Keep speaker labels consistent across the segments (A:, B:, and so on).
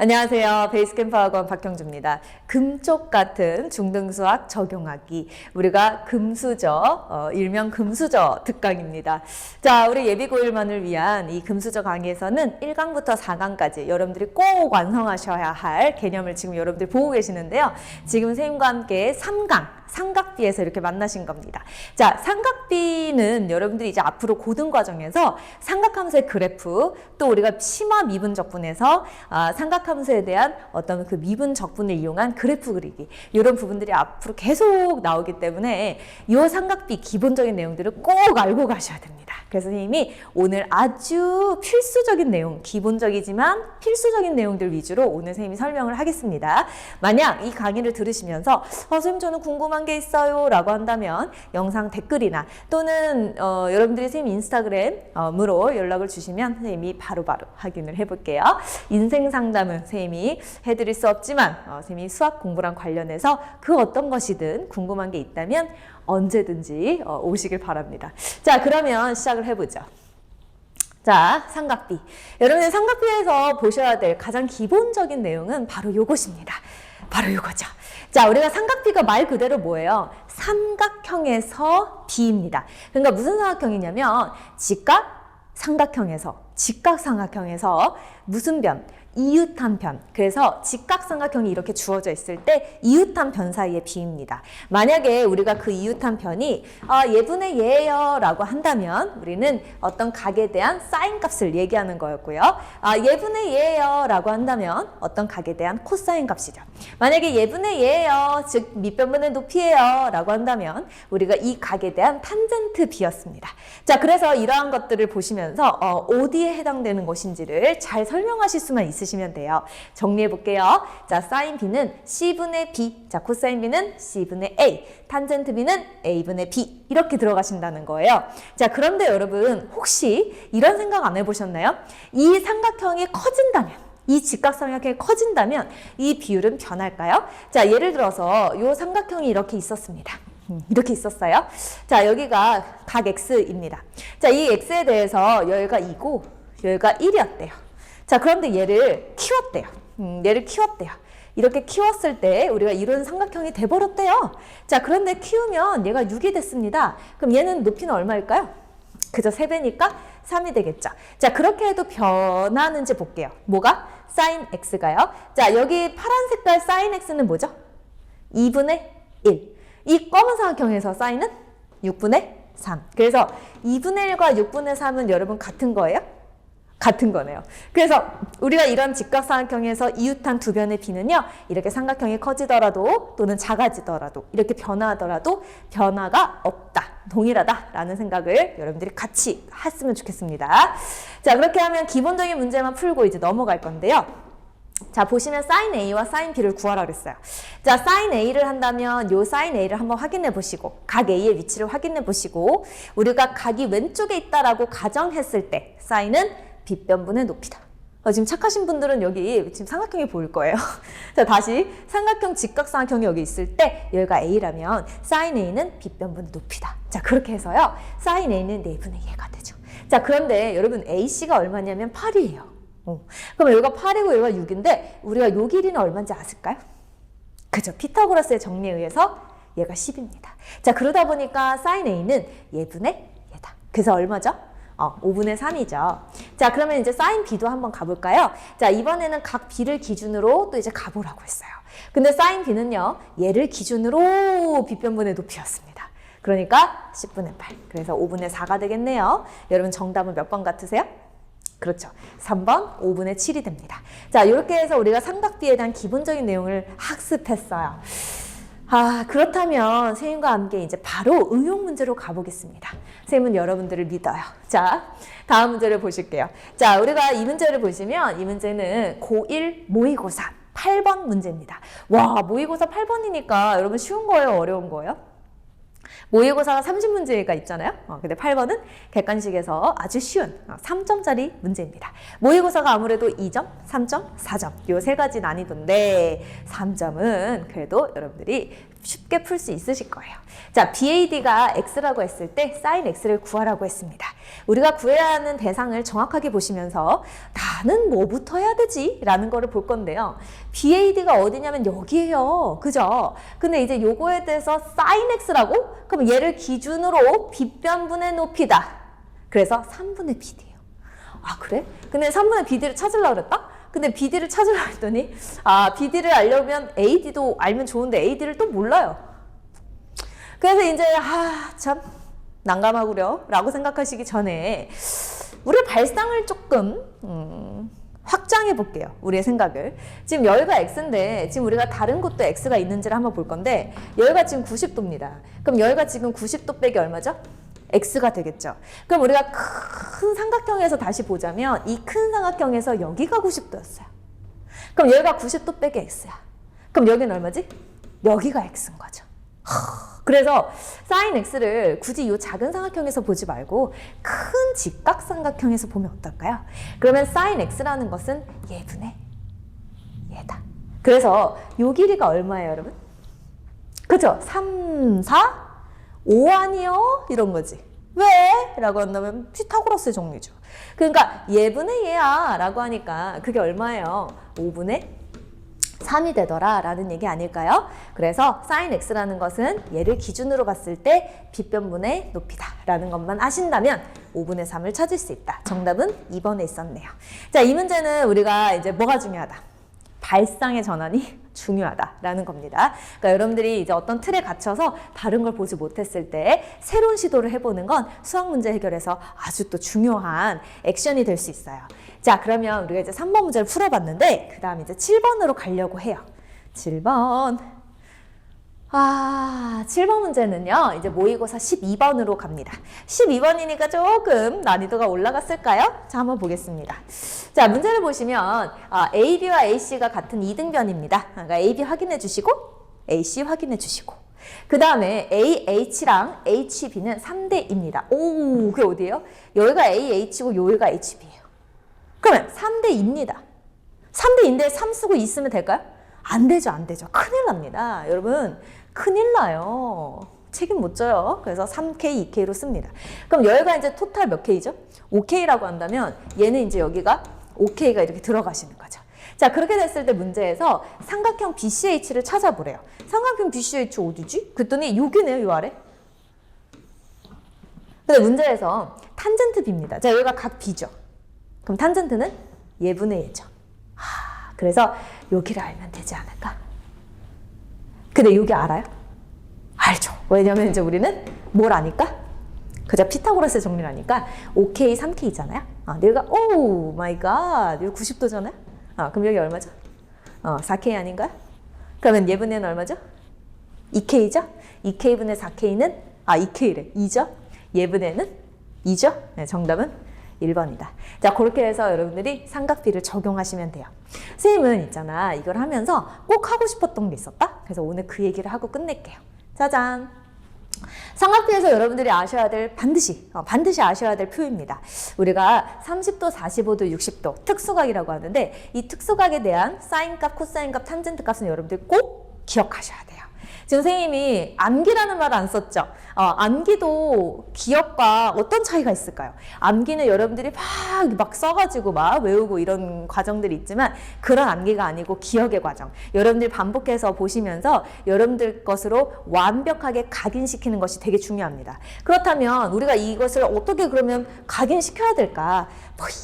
A: 안녕하세요. 베이스캠프학원 박형주입니다. 금쪽 같은 중등수학 적용하기. 우리가 금수저, 일명 금수저 특강입니다. 자, 우리 예비고1만을 위한 이 금수저 강의에서는 1강부터 4강까지 여러분들이 꼭 완성하셔야 할 개념을 지금 여러분들이 보고 계시는데요. 지금 선생님과 함께 3강. 삼각비에서 이렇게 만나신 겁니다. 자, 삼각비는 여러분들이 이제 앞으로 고등 과정에서 삼각함수의 그래프, 또 우리가 심화 미분 적분에서 삼각함수에 대한 어떤 그 미분 적분을 이용한 그래프 그리기, 이런 부분들이 앞으로 계속 나오기 때문에 이 삼각비 기본적인 내용들을 꼭 알고 가셔야 됩니다. 그래서 선생님이 오늘 아주 필수적인 내용, 기본적이지만 필수적인 내용들 위주로 오늘 선생님이 설명을 하겠습니다. 만약 이 강의를 들으시면서 선생님 저는 궁금한 게 있어요 라고 한다면 영상 댓글이나 또는 여러분들이 선생님 인스타그램으로 연락을 주시면 선생님이 바로바로 확인을 해볼게요. 인생 상담은 선생님이 해드릴 수 없지만 선생님이 수학 공부랑 관련해서 그 어떤 것이든 궁금한 게 있다면 언제든지 오시길 바랍니다. 자, 그러면 시작을 해보죠. 자, 삼각비. 여러분들 삼각비에서 보셔야 될 가장 기본적인 내용은 바로 요것입니다. 바로 이거죠. 자, 우리가 삼각비가 말 그대로 뭐예요? 삼각형에서 비입니다. 그러니까 무슨 삼각형이냐면 직각삼각형에서 무슨 변? 이웃한 변. 그래서 직각삼각형이 이렇게 주어져 있을 때 이웃한 변 사이의 비입니다. 만약에 우리가 그 이웃한 변이 예분의 예예요 라고 한다면 우리는 어떤 각에 대한 사인 값을 얘기하는 거였고요. 예분의 예예요 라고 한다면 어떤 각에 대한 코사인 값이죠. 만약에 예분의 예예요, 즉 밑변분의 높이예요 라고 한다면 우리가 이 각에 대한 탄젠트 비였습니다. 자, 그래서 이러한 것들을 보시면서 어디에 해당되는 것인지를 잘 설명하실 수만 있으시면 돼요. 정리해 볼게요. 자, 사인 B는 C분의 B, 자, 코사인 B는 C분의 A, 탄젠트 B는 A분의 B 이렇게 들어가신다는 거예요. 자, 그런데 여러분 혹시 이런 생각 안 해보셨나요? 이 삼각형이 커진다면, 이 직각삼각형이 커진다면 이 비율은 변할까요? 자, 예를 들어서 이 삼각형이 이렇게 있었습니다. 이렇게 있었어요. 자, 여기가 각 X입니다. 자, 이 X에 대해서 여기가 2고 여기가 1이었대요. 자, 그런데 얘를 키웠대요. 이렇게 키웠을 때 우리가 이런 삼각형이 돼버렸대요. 자, 그런데 키우면 얘가 6이 됐습니다. 그럼 얘는 높이는 얼마일까요? 그저 3배니까 3이 되겠죠. 자, 그렇게 해도 변하는지 볼게요. 뭐가? 사인 X가요. 자, 여기 파란 색깔 사인 X는 뭐죠? 2분의 1. 이 검은 삼각형에서 사인은 6분의 3. 그래서 2분의 1과 6분의 3은 여러분 같은 거예요? 같은 거네요. 그래서 우리가 이런 직각삼각형에서 이웃한 두 변의 비는요, 이렇게 삼각형이 커지더라도 또는 작아지더라도 이렇게 변화하더라도 변화가 없다, 동일하다라는 생각을 여러분들이 같이 했으면 좋겠습니다. 자, 그렇게 하면 기본적인 문제만 풀고 이제 넘어갈 건데요. 자, 보시면 사인 A와 사인 B를 구하라 그랬어요. 자, 사인 A를 한다면 요 사인 A를 한번 확인해 보시고 각 A의 위치를 확인해 보시고 우리가 각이 왼쪽에 있다라고 가정했을 때 사인은 빗변분의 높이다. 지금 착하신 분들은 여기 지금 삼각형이 보일 거예요. 자, 다시 삼각형 직각삼각형이 여기 있을 때 여기가 A라면 사인 A는 빗변분의 높이다. 자, 그렇게 해서요. 사인 A는 4분의 얘가 되죠. 자, 그런데 여러분 AC가 얼마냐면 8이에요. 그럼 여기가 8이고 여기가 6인데 우리가 요 길이는 얼마인지 아실까요? 그죠? 피타고라스의 정리에 의해서 얘가 10입니다. 자, 그러다 보니까 사인 A는 예분의 얘다. 그래서 얼마죠? 5분의 3이죠. 자, 그러면 이제 사인 B도 한번 가볼까요? 자, 이번에는 각 B를 기준으로 또 이제 가보라고 했어요. 근데 사인 B는요, 얘를 기준으로 빗변분의 높이였습니다. 그러니까 10분의 8. 그래서 5분의 4가 되겠네요. 여러분 정답은 몇 번 같으세요? 그렇죠. 3번 5분의 7이 됩니다. 자, 이렇게 해서 우리가 삼각비에 대한 기본적인 내용을 학습했어요. 그렇다면 선생님과 함께 이제 바로 응용 문제로 가보겠습니다. 선생님은 여러분들을 믿어요. 자, 다음 문제를 보실게요. 자, 우리가 이 문제를 보시면 이 문제는 고1 모의고사 8번 문제입니다. 와, 모의고사 8번이니까 여러분 쉬운 거예요? 어려운 거예요? 모의고사가 30문제가 있잖아요. 근데 8번은 객관식에서 아주 쉬운 3점짜리 문제입니다. 모의고사가 아무래도 2점, 3점, 4점 요 세 가지 난이도인데 3점은 그래도 여러분들이 쉽게 풀 수 있으실 거예요. 자, BAD가 X라고 했을 때 sin X를 구하라고 했습니다. 우리가 구해야 하는 대상을 정확하게 보시면서 나는 뭐부터 해야 되지? 라는 거를 볼 건데요. BAD가 어디냐면 여기에요. 그죠? 근데 이제 요거에 대해서 sin x라고? 그럼 얘를 기준으로 빗변분의 높이다. 그래서 3분의 BD예요. 아, 그래? 근데 3분의 BD를 찾으려고 그랬다? 근데 BD를 찾으려고 했더니 BD를 알려면 AD도 알면 좋은데 AD를 또 몰라요. 그래서 이제 참 난감하구려 라고 생각하시기 전에 우리 발상을 조금 확장해 볼게요. 우리의 생각을. 지금 여기가 x인데 지금 우리가 다른 곳도 x가 있는지를 한번 볼 건데 여기가 지금 90도입니다. 그럼 여기가 지금 90도 빼기 얼마죠? x가 되겠죠. 그럼 우리가 큰 삼각형에서 다시 보자면 이 큰 삼각형에서 여기가 90도였어요. 그럼 여기가 90도 빼기 x야. 그럼 여기는 얼마지? 여기가 x인 거죠. 그래서 sin x를 굳이 이 작은 삼각형에서 보지 말고 큰 직각삼각형에서 보면 어떨까요? 그러면 sin x라는 것은 얘분의 얘다. 그래서 요 길이가 얼마예요, 여러분? 그죠? 3, 4, 5 아니요? 이런 거지. 왜? 라고 한다면 피타고라스의 정리죠. 그러니까 얘분의 얘야 라고 하니까 그게 얼마예요? 5분의 3이 되더라 라는 얘기 아닐까요? 그래서 sin x라는 것은 얘를 기준으로 봤을 때 빗변분의 높이다 라는 것만 아신다면 5분의 3을 찾을 수 있다. 정답은 2번에 있었네요. 자, 이 문제는 우리가 이제 뭐가 중요하다? 발상의 전환이 중요하다라는 겁니다. 그러니까 여러분들이 이제 어떤 틀에 갇혀서 다른 걸 보지 못했을 때 새로운 시도를 해보는 건 수학 문제 해결에서 아주 또 중요한 액션이 될 수 있어요. 자, 그러면 우리가 이제 3번 문제를 풀어봤는데 그 다음 이제 7번으로 가려고 해요. 7번. 7번 문제는요, 이제 모의고사 12번으로 갑니다. 12번이니까 조금 난이도가 올라갔을까요? 자, 한번 보겠습니다. 자, 문제를 보시면 AB와 AC가 같은 이등변입니다. 그러니까 AB 확인해 주시고 AC 확인해 주시고 그 다음에 AH랑 HB는 3대입니다. 오, 그게 어디예요? 여기가 AH고 여기가 HB예요. 그러면 3대입니다. 3대인데 3 쓰고 2 쓰면 될까요? 안 되죠, 안 되죠. 큰일 납니다. 여러분, 큰일 나요. 책임 못 져요. 그래서 3K, 2K로 씁니다. 그럼 여기가 이제 토탈 몇 K죠? 5K라고 한다면 얘는 이제 여기가 5K가 이렇게 들어가시는 거죠. 자, 그렇게 됐을 때 문제에서 삼각형 BCH를 찾아보래요. 삼각형 BCH 어디지? 그랬더니 여기네요, 요 아래. 근데 문제에서 탄젠트 B입니다. 자, 여기가 각 B죠. 그럼 탄젠트는 얘분의 얘죠. 그래서 여기를 알면 되지 않을까? 근데 여기 알아요? 알죠. 왜냐면 이제 우리는 뭘 아니까? 그저 피타고라스의 정리를 아니까 5K, 3K잖아요. 여기가 오 마이 갓, 여기 90도잖아요. 그럼 여기 얼마죠? 4K 아닌가요? 그러면 얘분에는 얼마죠? 2K죠? 2K분의 4K는 2K래. 2죠? 얘분에는 2죠? 네, 정답은 1번이다. 자, 그렇게 해서 여러분들이 삼각비를 적용하시면 돼요. 선생님은 있잖아, 이걸 하면서 꼭 하고 싶었던 게 있었다? 그래서 오늘 그 얘기를 하고 끝낼게요. 짜잔! 삼각비에서 여러분들이 아셔야 될 반드시 아셔야 될 표입니다. 우리가 30도, 45도, 60도 특수각이라고 하는데 이 특수각에 대한 사인값, 코사인값, 탄젠트 값은 여러분들 꼭 기억하셔야 돼요. 지금 선생님이 암기라는 말을 안 썼죠? 암기도 기억과 어떤 차이가 있을까요? 암기는 여러분들이 막 써가지고 막 외우고 이런 과정들이 있지만 그런 암기가 아니고 기억의 과정. 여러분들이 반복해서 보시면서 여러분들 것으로 완벽하게 각인시키는 것이 되게 중요합니다. 그렇다면 우리가 이것을 어떻게 그러면 각인시켜야 될까?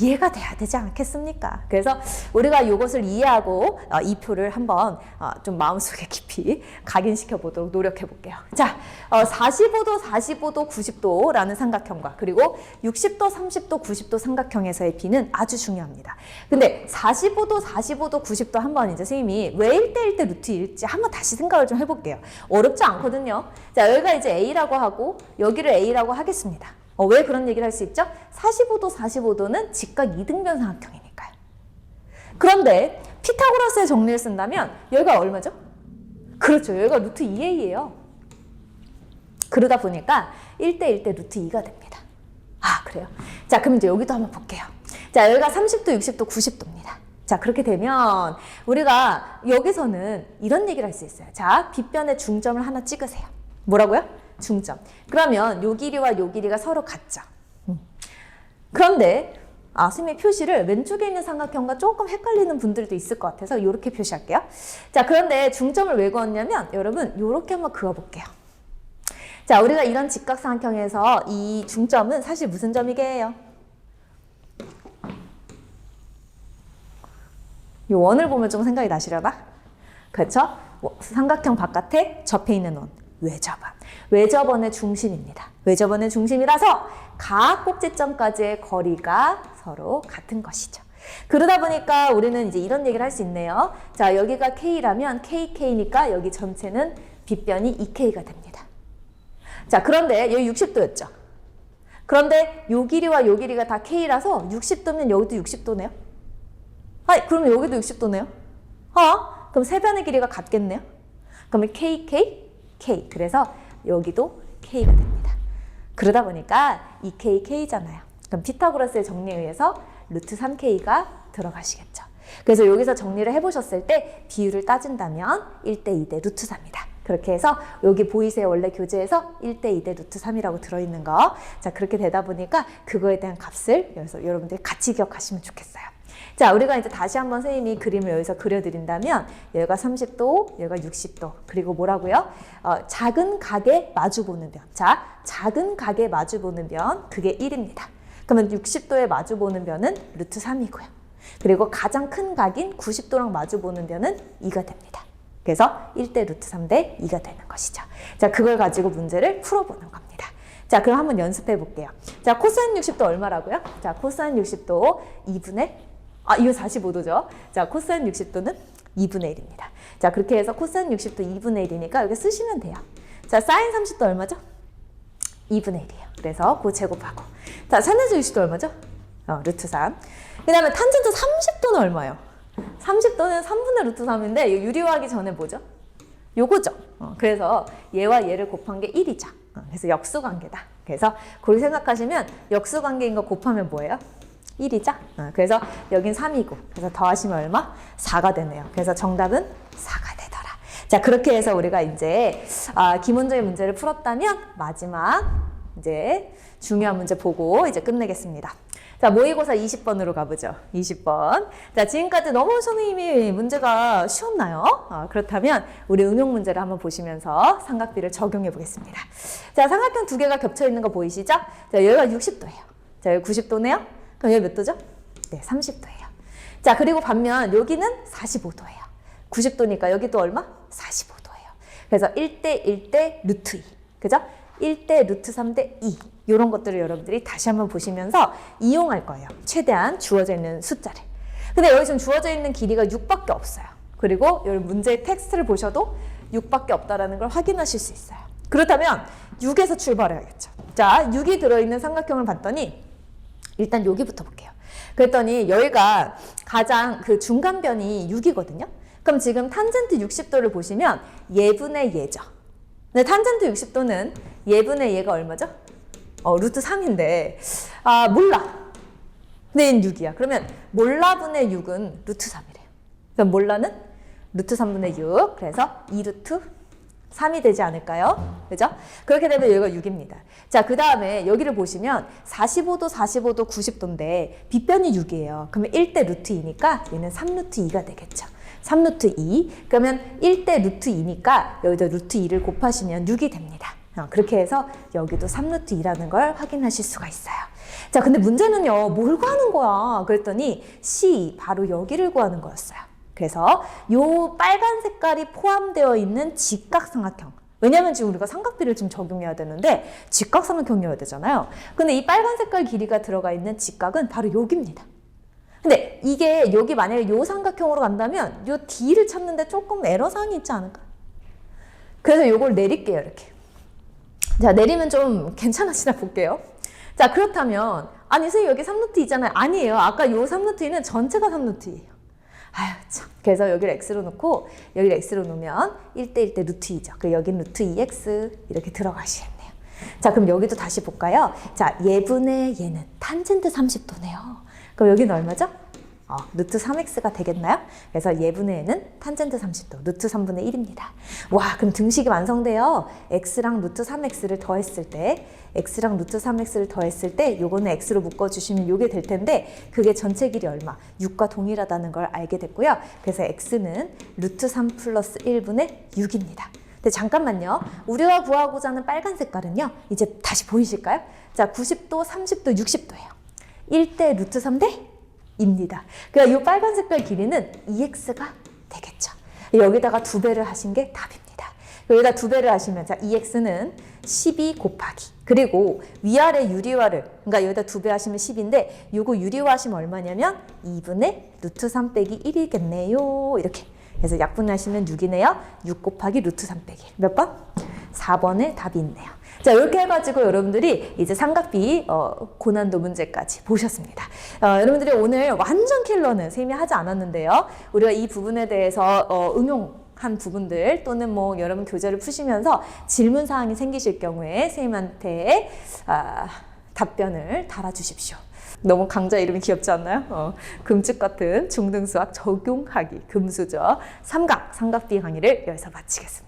A: 이해가 돼야 되지 않겠습니까? 그래서 우리가 이것을 이해하고 이 표를 한번 좀 마음속에 깊이 각인시켜 보도록 노력해 볼게요. 자, 45도, 45도, 90도라는 삼각형과 그리고 60도, 30도, 90도 삼각형에서의 B는 아주 중요합니다. 근데 45도, 45도, 90도 한번 이제 선생님이 왜 1대 1대 루트 1일지 한번 다시 생각을 좀 해볼게요. 어렵지 않거든요. 자, 여기가 이제 A라고 하고 여기를 A라고 하겠습니다. 왜 그런 얘기를 할 수 있죠? 45도, 45도는 직각 이등변 삼각형이니까요. 그런데 피타고라스의 정리를 쓴다면 여기가 얼마죠? 그렇죠. 여기가 루트 2a예요. 그러다 보니까 1대 1대 루트 2가 됩니다. 그래요? 자, 그럼 이제 여기도 한번 볼게요. 자, 여기가 30도, 60도, 90도입니다. 자, 그렇게 되면 우리가 여기서는 이런 얘기를 할 수 있어요. 자, 빗변의 중점을 하나 찍으세요. 뭐라고요? 중점. 그러면 요 길이와 요 길이가 서로 같죠. 그런데 선생님의 표시를 왼쪽에 있는 삼각형과 조금 헷갈리는 분들도 있을 것 같아서 이렇게 표시할게요. 자, 그런데 중점을 왜 그었냐면 여러분 이렇게 한번 그어볼게요. 자, 우리가 이런 직각삼각형에서 이 중점은 사실 무슨 점이게요? 이 원을 보면 좀 생각이 나시려나? 그렇죠? 삼각형 바깥에 접해 있는 원, 외접원. 외접원의 중심입니다. 외접원의 중심이라서 각 꼭지점까지의 거리가 서로 같은 것이죠. 그러다 보니까 우리는 이제 이런 얘기를 할 수 있네요. 자, 여기가 K라면 KK니까 여기 전체는 빗변이 2K가 됩니다. 자, 그런데 여기 60도였죠. 그런데 요 길이와 요 길이가 다 K라서 60도면 여기도 60도네요. 그러면 여기도 60도네요. 그럼 세 변의 길이가 같겠네요. 그러면 KK, K. 그래서 여기도 K가 됩니다. 그러다 보니까 2K, K잖아요. 그럼 피타고라스의 정리에 의해서 루트 3K가 들어가시겠죠. 그래서 여기서 정리를 해보셨을 때 비율을 따진다면 1대 2대 루트 3이다. 그렇게 해서 여기 보이세요? 원래 교재에서 1대 2대 루트 3이라고 들어있는 거. 자, 그렇게 되다 보니까 그거에 대한 값을 여기서 여러분들이 같이 기억하시면 좋겠어요. 자, 우리가 이제 다시 한번 선생님이 그림을 여기서 그려드린다면 여기가 30도, 여기가 60도. 그리고 뭐라고요? 작은 각에 마주보는 변. 자, 작은 각에 마주보는 변, 그게 1입니다. 그러면 60도에 마주보는 변은 루트 3이고요. 그리고 가장 큰 각인 90도랑 마주보는 변은 2가 됩니다. 그래서 1대 루트 3대 2가 되는 것이죠. 자, 그걸 가지고 문제를 풀어보는 겁니다. 자, 그럼 한번 연습해 볼게요. 자, 코사인 60도 얼마라고요? 자, 코사인 60도 2분의 이거 45도죠. 자, 코사인 60도는 2분의 1입니다. 자, 그렇게 해서 코사인 60도 2분의 1이니까 여기 쓰시면 돼요. 자, 사인 30도 얼마죠? 2분의 1이에요. 그래서 그 제곱하고. 자, 사인에서 60도 얼마죠? 루트 3. 그 다음에 탄젠트 30도는 얼마예요? 30도는 3분의 루트 3인데 유리화하기 전에 뭐죠? 요거죠. 그래서 얘와 얘를 곱한 게 1이죠. 그래서 역수관계다. 그래서 그걸 생각하시면 역수관계인 거 곱하면 뭐예요? 1이죠. 그래서 여긴 3이고 그래서 더하시면 얼마? 4가 되네요. 그래서 정답은 4가 되더라. 자, 그렇게 해서 우리가 이제 기본적인 문제를 풀었다면 마지막 이제 중요한 문제 보고 이제 끝내겠습니다. 자, 모의고사 20번으로 가보죠. 20번. 자, 지금까지 너무 선생님이 문제가 쉬웠나요? 그렇다면 우리 응용 문제를 한번 보시면서 삼각비를 적용해 보겠습니다. 자, 삼각형 두 개가 겹쳐 있는 거 보이시죠? 자, 여기가 60도예요. 자, 여기 90도네요. 그럼 여기 몇 도죠? 네, 30도예요. 자, 그리고 반면 여기는 45도예요. 90도니까 여기도 얼마? 45도예요. 그래서 1대 1대 루트 2. 그죠? 1대 루트 3대 2. 이런 것들을 여러분들이 다시 한번 보시면서 이용할 거예요. 최대한 주어져 있는 숫자를. 근데 여기 지금 주어져 있는 길이가 6밖에 없어요. 그리고 여기 문제의 텍스트를 보셔도 6밖에 없다는 걸 확인하실 수 있어요. 그렇다면 6에서 출발해야겠죠. 자, 6이 들어있는 삼각형을 봤더니 일단 여기부터 볼게요. 그랬더니 여기가 가장 그 중간변이 6이거든요. 그럼 지금 탄젠트 60도를 보시면 예분의 예죠. 근데 탄젠트 60도는 예분의 예가 얼마죠? 루트 3인데 몰라. 근데 얘는 6이야. 그러면 몰라분의 6은 루트 3이래요. 그럼 몰라는 루트 3분의 6. 그래서 2루트 3이 되지 않을까요? 그죠? 그렇게 되면 여기가 6입니다. 자, 그 다음에 여기를 보시면 45도, 45도, 90도인데 빗변이 6이에요. 그러면 1대 루트 2니까 얘는 3루트 2가 되겠죠. 3루트 2. 그러면 1대 루트 2니까 여기다 루트 2를 곱하시면 6이 됩니다. 그렇게 해서 여기도 3루트 2라는 걸 확인하실 수가 있어요. 자, 근데 문제는요, 뭘 구하는 거야? 그랬더니 C, 바로 여기를 구하는 거였어요. 그래서 요 빨간 색깔이 포함되어 있는 직각삼각형. 왜냐면 지금 우리가 삼각비를 좀 적용해야 되는데 직각삼각형이어야 되잖아요. 근데 이 빨간 색깔 길이가 들어가 있는 직각은 바로 여기입니다. 근데 이게 여기 만약에 요 삼각형으로 간다면 요 D를 찾는데 조금 에러사항이 있지 않을까? 그래서 요걸 내릴게요, 이렇게. 자, 내리면 좀 괜찮아지나 볼게요. 자, 그렇다면 아니 선생님 여기 3루트 2잖아요. 아니에요. 아까 요 3루트 2는 전체가 3루트 2예요. 아유 참. 그래서 여기를 x로 놓고 여기를 x로 놓으면 1대 1대 루트 2죠. 그 여긴 루트 2x 이렇게 들어가시겠네요. 자, 그럼 여기도 다시 볼까요? 자, 예분의 얘는 탄젠트 30도네요. 그럼 여기는 얼마죠? 루트 3x가 되겠나요? 그래서 예분의 n은 탄젠트 30도, 루트 3분의 1입니다. 와, 그럼 등식이 완성돼요. x랑 루트 3x를 더했을 때, x랑 루트 3x를 더했을 때 요거는 x로 묶어주시면 요게 될 텐데 그게 전체 길이 얼마? 6과 동일하다는 걸 알게 됐고요. 그래서 x는 루트 3 플러스 1분의 6입니다. 근데 잠깐만요. 우리가 구하고자 하는 빨간 색깔은요. 이제 다시 보이실까요? 자, 90도, 30도, 60도예요. 1대 루트 3대 입니다. 그러니까 이 빨간 색깔 길이는 2x가 되겠죠. 여기다가 2배를 하신 게 답입니다. 여기다 2배를 하시면 자 2x는 12 곱하기 그리고 위아래 유리화를 그러니까 여기다 2배 하시면 10인데 요거 유리화 하시면 얼마냐면 2분의 루트 3 빼기 1이겠네요. 이렇게 그래서 약분하시면 6이네요. 6 곱하기 루트 3 빼기 몇 번? 4번의 답이 있네요. 자, 이렇게 해가지고 여러분들이 이제 삼각비 고난도 문제까지 보셨습니다. 여러분들이 오늘 완전 킬러는 쌤이 하지 않았는데요. 우리가 이 부분에 대해서 응용한 부분들 또는 뭐 여러분 교재를 푸시면서 질문 사항이 생기실 경우에 쌤한테 답변을 달아주십시오. 너무 강좌 이름이 귀엽지 않나요? 금축 같은 중등수학 적용하기 금수저 삼각비 강의를 여기서 마치겠습니다.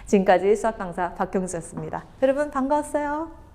A: 지금까지 수학 강사 박경수였습니다. 여러분 반가웠어요.